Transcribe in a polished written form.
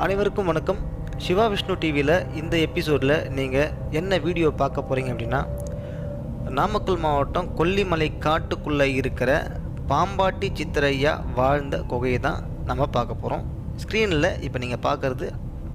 அனைவருக்கும் வணக்கம். சிவா விஷ்ணு டிவியில் இந்த எபிசோடில் நீங்கள் என்ன வீடியோ பார்க்க போகிறீங்க அப்படின்னா, நாமக்கல் மாவட்டம் கொல்லிமலை காட்டுக்குள்ளே இருக்கிற பாம்பாட்டி சித்தரையா வாழ்ந்த குகையை தான் நம்ம பார்க்க போகிறோம். ஸ்க்ரீனில் இப்போ நீங்கள் பார்க்குறது